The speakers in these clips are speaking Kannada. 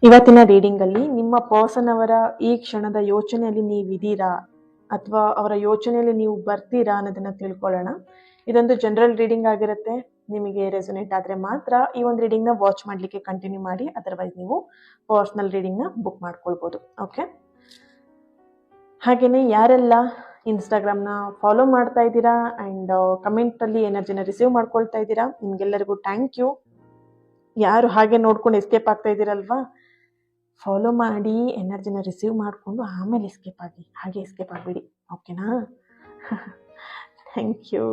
ಇವತ್ತಿನ ರೀಡಿಂಗ್ ಅಲ್ಲಿ ನಿಮ್ಮ ಪರ್ಸನ್ ಅವರ ಈ ಕ್ಷಣದ ಯೋಚನೆಯಲ್ಲಿ ನೀವಿದ್ದೀರಾ ಅಥವಾ ಅವರ ಯೋಚನೆಯಲ್ಲಿ ನೀವು ಬರ್ತೀರಾ ಅನ್ನೋದನ್ನ ತಿಳ್ಕೊಳ್ಳೋಣ. ಇದೊಂದು ಜನರಲ್ ರೀಡಿಂಗ್ ಆಗಿರುತ್ತೆ. ನಿಮಗೆ ರೆಸೊನೇಟ್ ಆದ್ರೆ ಮಾತ್ರ ಈ ಒಂದು ರೀಡಿಂಗ್ ನ ವಾಚ್ ಮಾಡ್ಲಿಕ್ಕೆ ಕಂಟಿನ್ಯೂ ಮಾಡಿ, ಅದರ್ವೈಸ್ ನೀವು ಪರ್ಸನಲ್ ರೀಡಿಂಗ್ ನ ಬುಕ್ ಮಾಡ್ಕೊಳ್ಬಹುದು. ಓಕೆ, ಹಾಗೇನೆ ಯಾರೆಲ್ಲ ಇನ್ಸ್ಟಾಗ್ರಾಮ್ ನ ಫಾಲೋ ಮಾಡ್ತಾ ಇದ್ದೀರಾ ಅಂಡ್ ಕಮೆಂಟ್ ಅಲ್ಲಿ ಎನರ್ಜಿನ ರಿಸೀವ್ ಮಾಡ್ಕೊಳ್ತಾ ಇದ್ದೀರಾ, ನಿಮ್ಗೆಲ್ಲರಿಗೂ ಥ್ಯಾಂಕ್ ಯು. ಯಾರು ಹಾಗೆ ನೋಡ್ಕೊಂಡು ಎಸ್ಕೇಪ್ ಆಗ್ತಾ ಇದ್ದೀರಲ್ವಾ, ಫಾಲೋ ಮಾಡಿ ಎನರ್ಜಿನ ರಿಸೀವ್ ಮಾಡಿಕೊಂಡು ಆಮೇಲೆ ಎಸ್ಕೇಪ್ ಆಗಿ, ಹಾಗೆ ಎಸ್ಕೇಪ್ ಆಗಬೇಡಿ. ಓಕೆನಾ? Thank you.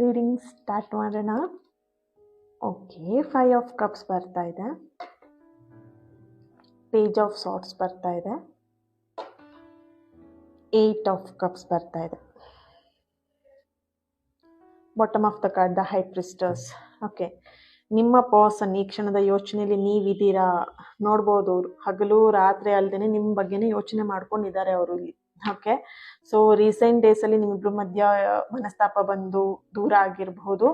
ರೀಡಿಂಗ್ ಸ್ಟಾರ್ಟ್ ಮಾಡೋಣ. ಓಕೆ, 5 ಆಫ್ ಕಪ್ಸ್ ಬರ್ತಾ ಇದೆ, ಪೇಜ್ ಆಫ್ ಸಾರ್ಟ್ಸ್ ಬರ್ತಾ ಇದೆ, 8 ಆಫ್ ಕಪ್ಸ್ ಬರ್ತಾ ಇದೆ, bottom of the card the high priestess. Okay, ನಿಮ್ಮ ಪರ್ಸನ್ ಈ ಕ್ಷಣದ ಯೋಚನೆಯಲ್ಲಿ ನೀವಿದ್ದೀರಾ. ನೋಡ್ಬೋದು, ಅವರು ಹಗಲು ರಾತ್ರಿ ಅಲ್ದೇನೆ ನಿಮ್ಮ ಬಗ್ಗೆನೇ ಯೋಚನೆ ಮಾಡ್ಕೊಂಡಿದ್ದಾರೆ ಅವರು ಇಲ್ಲಿ. ಓಕೆ, ಸೊ ರೀಸೆಂಟ್ ಡೇಸ್ ಅಲ್ಲಿ ನಿಮ್ಮಿಬ್ರು ಮಧ್ಯ ಮನಸ್ತಾಪ ಬಂದು ದೂರ ಆಗಿರಬಹುದು,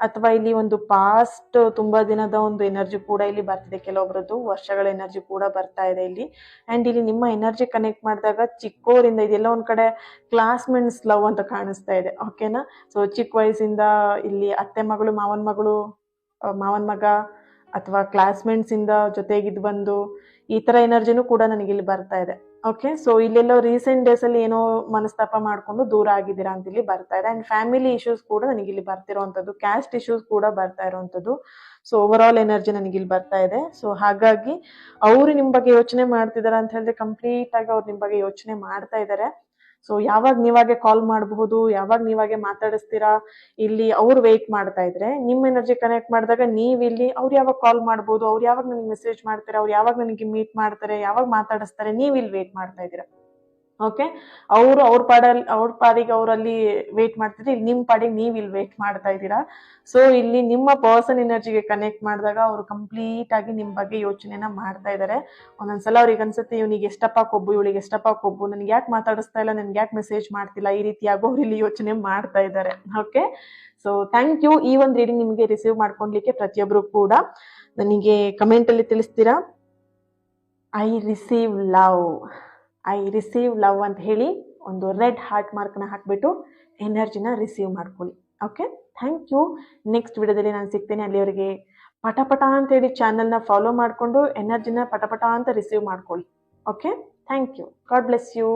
ಅಥವಾ ಇಲ್ಲಿ ಒಂದು ಪಾಸ್ಟ್ ತುಂಬಾ ದಿನದ ಒಂದು ಎನರ್ಜಿ ಕೂಡ ಇಲ್ಲಿ ಬರ್ತಿದೆ, ಕೆಲವೊಬ್ರದ್ದು ವರ್ಷಗಳ ಎನರ್ಜಿ ಕೂಡ ಬರ್ತಾ ಇದೆ ಇಲ್ಲಿ. ಅಂಡ್ ಇಲ್ಲಿ ನಿಮ್ಮ ಎನರ್ಜಿ ಕನೆಕ್ಟ್ ಮಾಡಿದಾಗ ಚಿಕ್ಕವರಿಂದ ಇದೆಲ್ಲ ಒಂದ್ ಕಡೆ ಕ್ಲಾಸ್ಮೇಟ್ಸ್ ಲವ್ ಅಂತ ಕಾಣಿಸ್ತಾ ಇದೆ. ಓಕೆನಾ? ಸೊ ಚಿಕ್ಕ ವಯಸ್ಸಿಂದ ಇಲ್ಲಿ ಅತ್ತೆ ಮಗಳು ಮಾವನ್ ಮಗ ಅಥವಾ ಕ್ಲಾಸ್ಮೇಟ್ಸ್ ಇಂದ ಜೊತೆಗಿದ್ದು ಬಂದು ಈ ತರ ಎನರ್ಜಿನೂ ಕೂಡ ನನಗಿಲ್ಲಿ ಬರ್ತಾ ಇದೆ. ಓಕೆ, ಸೊ ಇಲ್ಲೆಲ್ಲೋ ರೀಸೆಂಟ್ ಡೇಸ್ ಅಲ್ಲಿ ಏನೋ ಮನಸ್ತಾಪ ಮಾಡ್ಕೊಂಡು ದೂರ ಆಗಿದ್ದೀರಾ ಅಂತ ಇಲ್ಲಿ ಬರ್ತಾ ಇದೆ. ಅಂಡ್ ಫ್ಯಾಮಿಲಿ ಇಶ್ಯೂಸ್ ಕೂಡ ನನಗಿಲ್ಲಿ ಬರ್ತಿರೋಂಥದ್ದು, ಕ್ಯಾಸ್ಟ್ ಇಶ್ಯೂಸ್ ಕೂಡ ಬರ್ತಾ ಇರೋಂಥದ್ದು. ಸೊ ಓವರ್ ಆಲ್ ಎನರ್ಜಿ ನನಗಿಲ್ಲಿ ಬರ್ತಾ ಇದೆ. ಸೊ ಹಾಗಾಗಿ ಅವರು ನಿಮ್ ಬಗ್ಗೆ ಯೋಚನೆ ಮಾಡ್ತಿದಾರೆ ಅಂತ ಹೇಳಿದ್ರೆ ಕಂಪ್ಲೀಟ್ ಆಗಿ ಅವ್ರು ನಿಮ್ ಬಗ್ಗೆ ಯೋಚನೆ ಮಾಡ್ತಾ ಇದ್ದಾರೆ. ಸೊ ಯಾವಾಗ ನೀವಾಗೆ ಕಾಲ್ ಮಾಡಬಹುದು, ಯಾವಾಗ ನೀವಾಗೆ ಮಾತಾಡಿಸ್ತೀರಾ, ಇಲ್ಲಿ ಅವ್ರು ವೇಟ್ ಮಾಡ್ತಾ ಇದ್ರೆ ನಿಮ್ ಎನರ್ಜಿ ಕನೆಕ್ಟ್ ಮಾಡಿದಾಗ ನೀವ್ ಇಲ್ಲಿ ಅವ್ರು ಯಾವಾಗ ಕಾಲ್ ಮಾಡ್ಬೋದು, ಅವ್ರು ಯಾವಾಗ ನನಗೆ ಮೆಸೇಜ್ ಮಾಡ್ತಾರೆ, ಅವ್ರು ಯಾವಾಗ ನನಗೆ ಮೀಟ್ ಮಾಡ್ತಾರೆ, ಯಾವಾಗ ಮಾತಾಡಿಸ್ತಾರೆ, ನೀವ್ ಇಲ್ಲಿ ವೇಟ್ ಮಾಡ್ತಾ ಇದ್ದೀರಾ. ಓಕೆ, ಅವ್ರ ಪಾಡಿಗೆ ಅವರಲ್ಲಿ ವೇಟ್ ಮಾಡ್ತಿದ್ರೆ, ಇಲ್ಲಿ ನಿಮ್ ಪಾಡಿಗೆ ನೀವ್ ಇಲ್ಲಿ ವೇಟ್ ಮಾಡ್ತಾ ಇದ್ದೀರಾ. ಸೊ ಇಲ್ಲಿ ನಿಮ್ಮ ಪರ್ಸನ್ ಎನರ್ಜಿಗೆ ಕನೆಕ್ಟ್ ಮಾಡಿದಾಗ ಅವರು ಕಂಪ್ಲೀಟ್ ಆಗಿ ನಿಮ್ ಬಗ್ಗೆ ಯೋಚನೆನ ಮಾಡ್ತಾ ಇದ್ದಾರೆ. ಒಂದೊಂದ್ಸಲ ಅವ್ರಿಗೆ ಅನ್ಸುತ್ತೆ, ಇವನಿಗೆ ಎಷ್ಟಪ್ಪ ಕೊಬ್ಬು, ಇವಳಿಗೆ ಎಷ್ಟಪ್ಪ ಕೊಬ್ಬು, ನನ್ಗೆ ಯಾಕೆ ಮಾತಾಡಿಸ್ತಾ ಇಲ್ಲ, ನನ್ಗೆ ಯಾಕೆ ಮೆಸೇಜ್ ಮಾಡ್ತಿಲ್ಲ, ಈ ರೀತಿಯಾಗಿ ಅವ್ರು ಇಲ್ಲಿ ಯೋಚನೆ ಮಾಡ್ತಾ ಇದ್ದಾರೆ. Okay, so thank you. ಈ ಒಂದು ರೀಡಿಂಗ್ ನಿಮಗೆ ರಿಸೀವ್ ಮಾಡ್ಕೊಳ್ಲಿಕ್ಕೆ ಪ್ರತಿಯೊಬ್ರು ಕೂಡ ನನಗೆ ಕಮೆಂಟ್ ಅಲ್ಲಿ ತಿಳಿಸ್ತೀರಾ. ಐ ರಿಸೀವ್ ಲವ್ ಅಂತ ಹೇಳಿ ಒಂದು ರೆಡ್ ಹಾರ್ಟ್ ಮಾರ್ಕ್ನ ಹಾಕ್ಬಿಟ್ಟು ಎನರ್ಜಿನ ರಿಸೀವ್ ಮಾಡ್ಕೊಳ್ಳಿ. Okay, thank you. ನೆಕ್ಸ್ಟ್ ವಿಡಿಯೋದಲ್ಲಿ ನಾನು ಸಿಗ್ತೇನೆ. ಅಲ್ಲಿವರೆಗೆ ಪಟಪಟ ಅಂತ ಹೇಳಿ ಚಾನಲ್ನ ಫಾಲೋ ಮಾಡಿಕೊಂಡು ಎನರ್ಜಿನ ಪಟಪಟ ಅಂತ ರಿಸೀವ್ ಮಾಡ್ಕೊಳ್ಳಿ. Okay, thank you. God bless you.